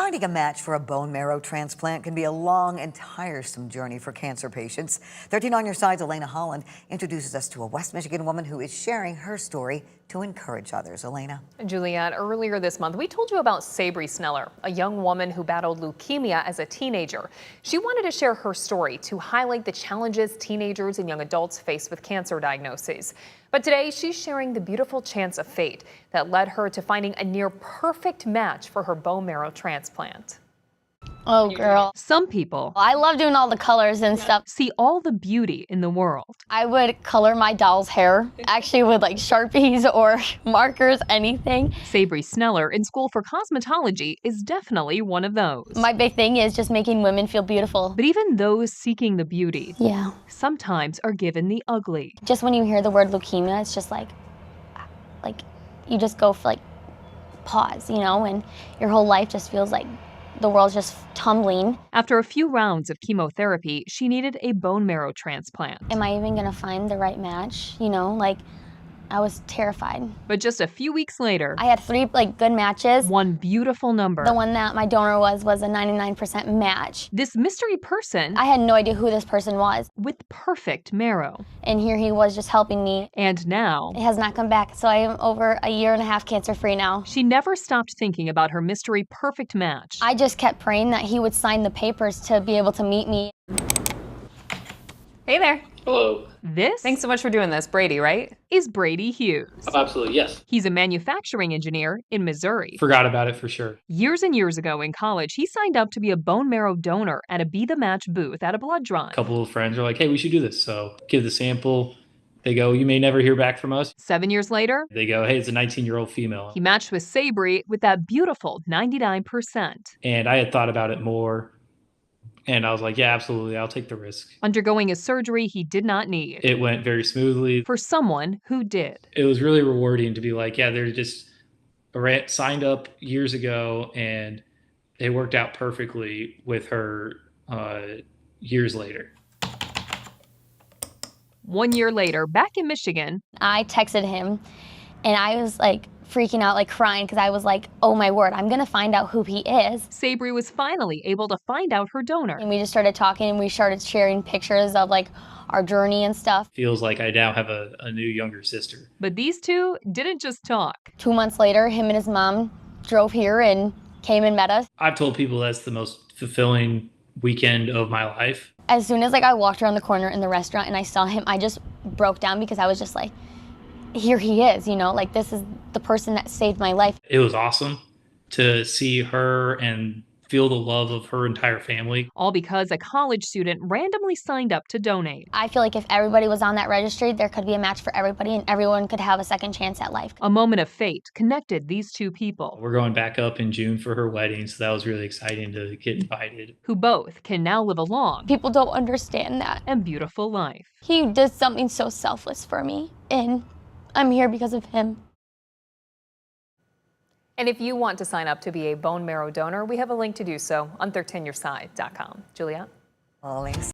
Finding a match for a bone marrow transplant can be a long and tiresome journey for cancer patients. 13 on Your Side's Elena Holland introduces us to a West Michigan woman who is sharing her story to encourage others. Elena. Juliet, earlier this month, we told you about Sabrie Sneller, a young woman who battled leukemia as a teenager. She wanted to share her story to highlight the challenges teenagers and young adults face with cancer diagnoses. But today, she's sharing the beautiful chance of fate that led her to finding a near perfect match for her bone marrow transplant. Oh, girl. Some people I love doing all the colors and stuff. see all the beauty in the world. I would color my doll's hair, actually with like Sharpies or markers, anything. Sabrie Sneller, in school for cosmetology, is definitely one of those. My big thing is just making women feel beautiful. But even those seeking the beauty Yeah. sometimes are given the ugly. Just when you hear the word leukemia, it's just like you just go for pause, and your whole life just feels like the world's just tumbling. After a few rounds of chemotherapy, she needed a bone marrow transplant. Am I even gonna find the right match? I was terrified. But just a few weeks later, I had 3 good matches. one beautiful number. The one that my donor was a 99% match. This mystery person I had no idea who this person was. with perfect marrow. And here he was just helping me. And now, It has not come back, so I am over a year and a half cancer-free now. she never stopped thinking about her mystery perfect match. I just kept praying that he would sign the papers to be able to meet me. Hey there. Hello. This Thanks so much for doing this. Brady, right? is Brady Hughes. Oh, absolutely, yes. He's a manufacturing engineer in Missouri. Forgot about it for sure. Years and years ago in college, he signed up to be a bone marrow donor at a Be The Match booth at a blood drive. A couple of friends are like, hey, we should do this. So give the sample. They go, you may never hear back from us. 7 years later, They go, hey, it's a 19-year-old female. he matched with Sabrie with that beautiful 99%. And I had thought about it more. And I was like, yeah, absolutely. I'll take the risk. Undergoing a surgery he did not need. It went very smoothly. For someone who did. It was really rewarding to be like, yeah, they're just signed up years ago and it worked out perfectly with her years later. 1 year later, back in Michigan, I texted him, and I was freaking out, crying, because I was like, oh my word, I'm gonna find out who he is. Sabrie was finally able to find out her donor. And we just started talking, and we started sharing pictures of our journey and stuff. Feels like I now have a new younger sister. But these two didn't just talk. 2 months later, him and his mom drove here and came and met us. I've told people that's the most fulfilling weekend of my life. As soon as I walked around the corner in the restaurant and I saw him, I just broke down, because I was just like, here he is, this is the person that saved my life. It was awesome to see her and feel the love of her entire family. All because a college student randomly signed up to donate. I feel like if everybody was on that registry, there could be a match for everybody and everyone could have a second chance at life. A moment of fate connected these two people, We're going back up in June for her wedding, so that was really exciting to get invited. who both can now live a long People don't understand that. and beautiful life. He did something so selfless for me, and I'm here because of him. And if you want to sign up to be a bone marrow donor, we have a link to do so on 13yourside.com. Juliet? All links